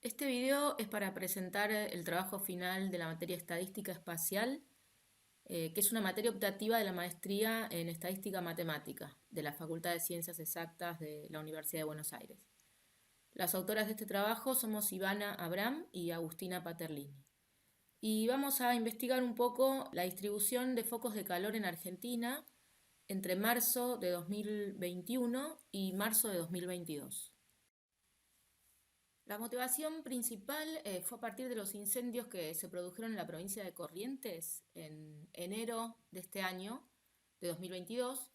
Este video es para presentar el trabajo final de la materia Estadística Espacial, que es una materia optativa de la maestría en Estadística Matemática de la Facultad de Ciencias Exactas de la Universidad de Buenos Aires. Las autoras de este trabajo somos Ivana Abram y Agustina Paterlini. Y vamos a investigar un poco la distribución de focos de calor en Argentina entre marzo de 2021 y marzo de 2022. La motivación principal fue a partir de los incendios que se produjeron en la provincia de Corrientes en enero de este año, de 2022,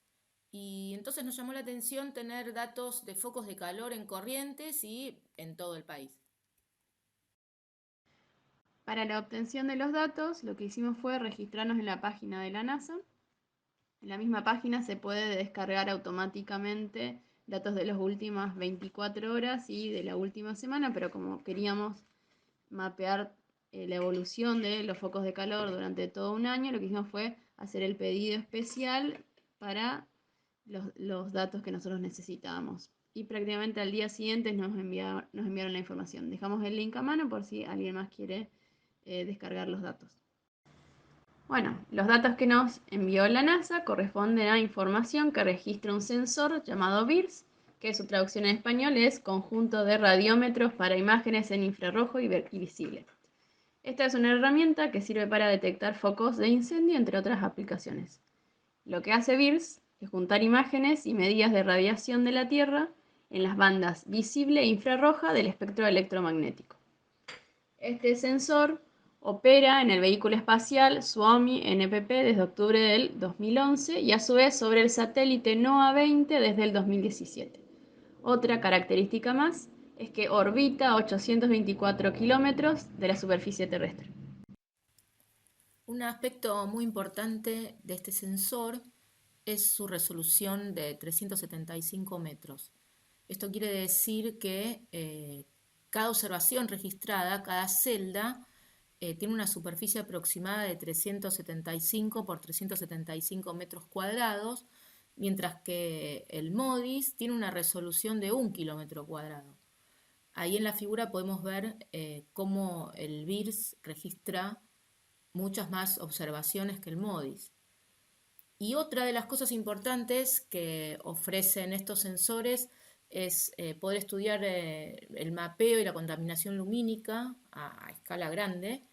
y entonces nos llamó la atención tener datos de focos de calor en Corrientes y en todo el país. Para la obtención de los datos, lo que hicimos fue registrarnos en la página de la NASA. En la misma página se puede descargar automáticamente datos de las últimas 24 horas y de la última semana, pero como queríamos mapear la evolución de los focos de calor durante todo un año, lo que hicimos fue hacer el pedido especial para los datos que nosotros necesitábamos. Y prácticamente al día siguiente nos enviaron la información. Dejamos el link a mano por si alguien más quiere descargar los datos. Bueno, los datos que nos envió la NASA corresponden a información que registra un sensor llamado VIRS, que su traducción en español es Conjunto de Radiómetros para Imágenes en Infrarrojo y Visible. Esta es una herramienta que sirve para detectar focos de incendio, entre otras aplicaciones. Lo que hace VIRS es juntar imágenes y medidas de radiación de la Tierra en las bandas visible e infrarroja del espectro electromagnético. Este sensor opera en el vehículo espacial Suomi NPP desde octubre del 2011 y a su vez sobre el satélite NOAA 20 desde el 2017. Otra característica más es que orbita a 824 kilómetros de la superficie terrestre. Un aspecto muy importante de este sensor es su resolución de 375 metros. Esto quiere decir que cada observación registrada, cada celda, tiene una superficie aproximada de 375 por 375 metros cuadrados, mientras que el MODIS tiene una resolución de 1 kilómetro cuadrado. Ahí en la figura podemos ver cómo el VIRS registra muchas más observaciones que el MODIS. Y otra de las cosas importantes que ofrecen estos sensores es poder estudiar el mapeo y la contaminación lumínica a escala grande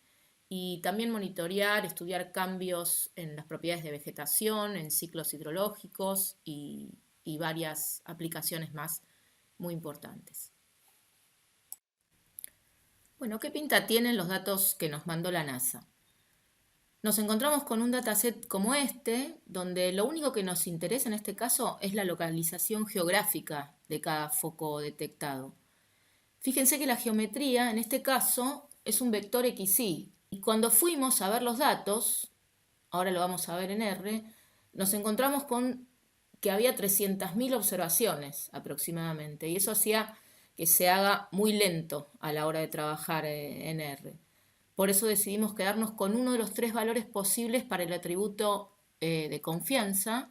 y también monitorear, estudiar cambios en las propiedades de vegetación, en ciclos hidrológicos y varias aplicaciones más muy importantes. Bueno, ¿qué pinta tienen los datos que nos mandó la NASA? Nos encontramos con un dataset como este, donde lo único que nos interesa en este caso es la localización geográfica de cada foco detectado. Fíjense que la geometría, en este caso, es un vector XY. Y cuando fuimos a ver los datos, ahora lo vamos a ver en R, nos encontramos con que había 300.000 observaciones aproximadamente. Y eso hacía que se haga muy lento a la hora de trabajar en R. Por eso decidimos quedarnos con uno de los 3 valores posibles para el atributo de confianza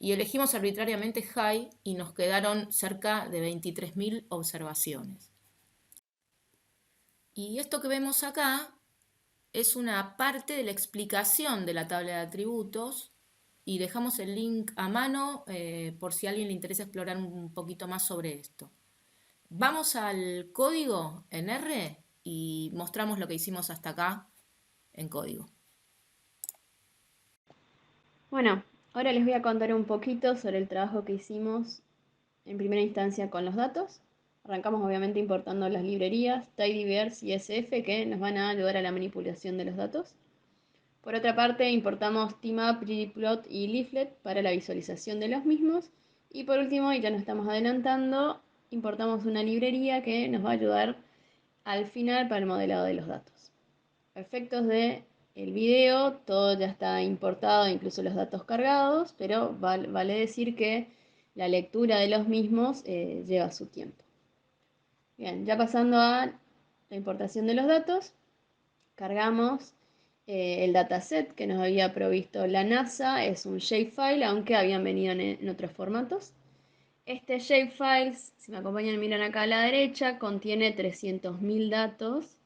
y elegimos arbitrariamente high y nos quedaron cerca de 23.000 observaciones. Y esto que vemos acá es una parte de la explicación de la tabla de atributos y dejamos el link a mano por si a alguien le interesa explorar un poquito más sobre esto. Vamos al código en R y mostramos lo que hicimos hasta acá en código. Bueno, ahora les voy a contar un poquito sobre el trabajo que hicimos en primera instancia con los datos. Arrancamos obviamente importando las librerías tidyverse y SF que nos van a ayudar a la manipulación de los datos. Por otra parte, importamos TMAP, ggplot y leaflet para la visualización de los mismos. Y por último, y ya nos estamos adelantando, importamos una librería que nos va a ayudar al final para el modelado de los datos. A efectos de el video, todo ya está importado, incluso los datos cargados, pero vale decir que la lectura de los mismos lleva su tiempo. Bien, ya pasando a la importación de los datos, cargamos el dataset que nos había provisto la NASA, es un shapefile, aunque habían venido en otros formatos. Este shapefile, si me acompañan, miran acá a la derecha, contiene 300.000 datos.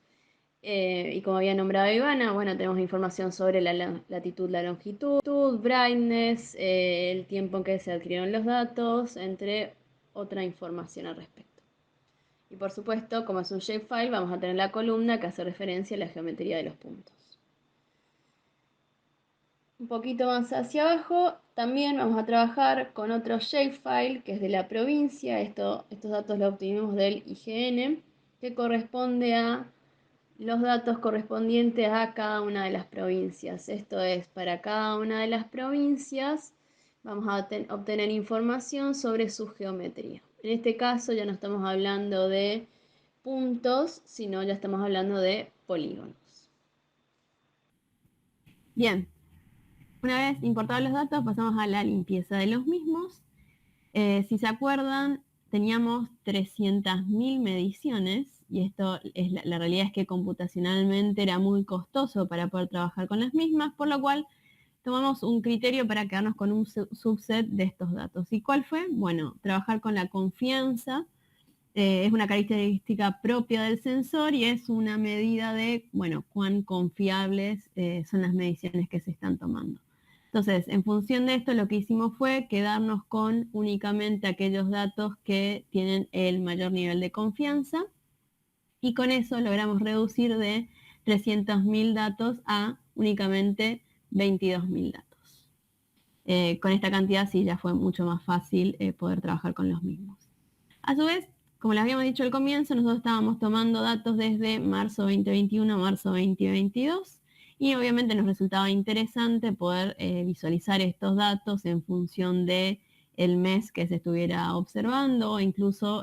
Y como había nombrado Ivana, bueno, tenemos información sobre la latitud, la longitud, brightness, el tiempo en que se adquirieron los datos, entre otra información al respecto. Y por supuesto, como es un shapefile, vamos a tener la columna que hace referencia a la geometría de los puntos. Un poquito más hacia abajo, también vamos a trabajar con otro shapefile que es de la provincia. Estos datos los obtuvimos del IGN, que corresponde a los datos correspondientes a cada una de las provincias. Esto es, para cada una de las provincias vamos a obtener información sobre su geometría. En este caso ya no estamos hablando de puntos, sino ya estamos hablando de polígonos. Bien, una vez importados los datos, pasamos a la limpieza de los mismos. Si se acuerdan, teníamos 300.000 mediciones y esto es la realidad es que computacionalmente era muy costoso para poder trabajar con las mismas, por lo cual tomamos un criterio para quedarnos con un subset de estos datos. ¿Y cuál fue? Bueno, trabajar con la confianza. Es una característica propia del sensor y es una medida de, bueno, cuán confiables son las mediciones que se están tomando. Entonces, en función de esto, lo que hicimos fue quedarnos con únicamente aquellos datos que tienen el mayor nivel de confianza y con eso logramos reducir de 300.000 datos a únicamente 22.000 datos. Con esta cantidad sí ya fue mucho más fácil poder trabajar con los mismos. A su vez, como les habíamos dicho al comienzo, nosotros estábamos tomando datos desde marzo 2021 a marzo 2022 y obviamente nos resultaba interesante poder visualizar estos datos en función de el mes que se estuviera observando o incluso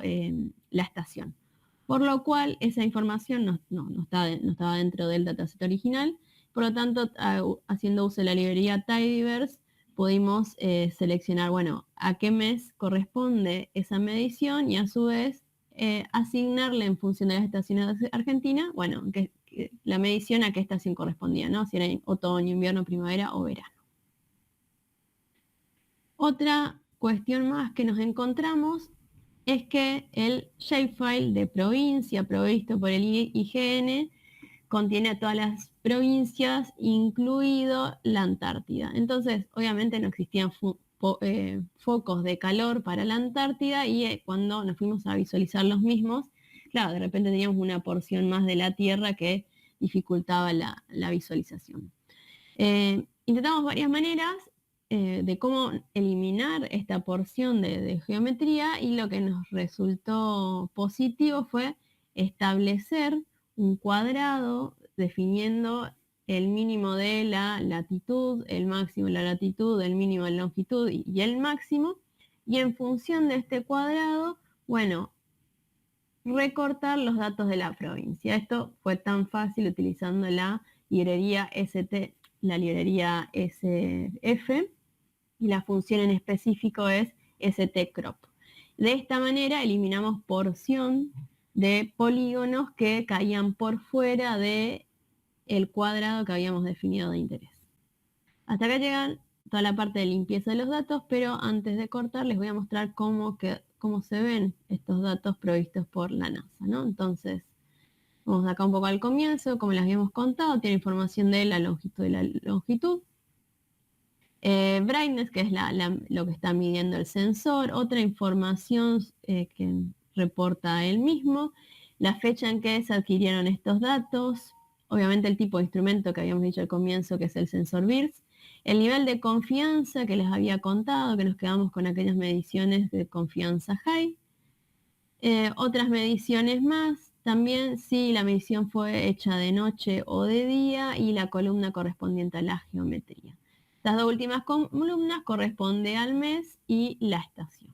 la estación. Por lo cual esa información no estaba dentro del dataset original, por lo tanto, haciendo uso de la librería Tidyverse, pudimos seleccionar, bueno, a qué mes corresponde esa medición y a su vez asignarle en función de las estaciones argentinas, bueno, la medición a qué estación correspondía, ¿no? Si era otoño, invierno, primavera o verano. Otra cuestión más que nos encontramos es que el shapefile de provincia provisto por el IGN contiene a todas las provincias, incluido la Antártida. Entonces, obviamente no existían focos de calor para la Antártida y cuando nos fuimos a visualizar los mismos, claro, de repente teníamos una porción más de la Tierra que dificultaba la visualización. Intentamos varias maneras de cómo eliminar esta porción de geometría y lo que nos resultó positivo fue establecer un cuadrado definiendo el mínimo de la latitud, el máximo de la latitud, el mínimo de la longitud y el máximo. Y en función de este cuadrado, bueno, recortar los datos de la provincia. Esto fue tan fácil utilizando la librería SF y la función en específico es stcrop. De esta manera eliminamos porción de polígonos que caían por fuera del cuadrado que habíamos definido de interés. Hasta acá llegan toda la parte de limpieza de los datos, pero antes de cortar les voy a mostrar cómo se ven estos datos provistos por la NASA, ¿no? Entonces, vamos acá un poco al comienzo, como les habíamos contado, tiene información de la longitud y la longitud. Brightness, que es lo que está midiendo el sensor, otra información que reporta él mismo, la fecha en que se adquirieron estos datos, obviamente el tipo de instrumento que habíamos dicho al comienzo, que es el sensor BIRS, el nivel de confianza que les había contado, que nos quedamos con aquellas mediciones de confianza high, otras mediciones más, también si la medición fue hecha de noche o de día y la columna correspondiente a la geometría. Estas dos últimas columnas corresponden al mes y la estación.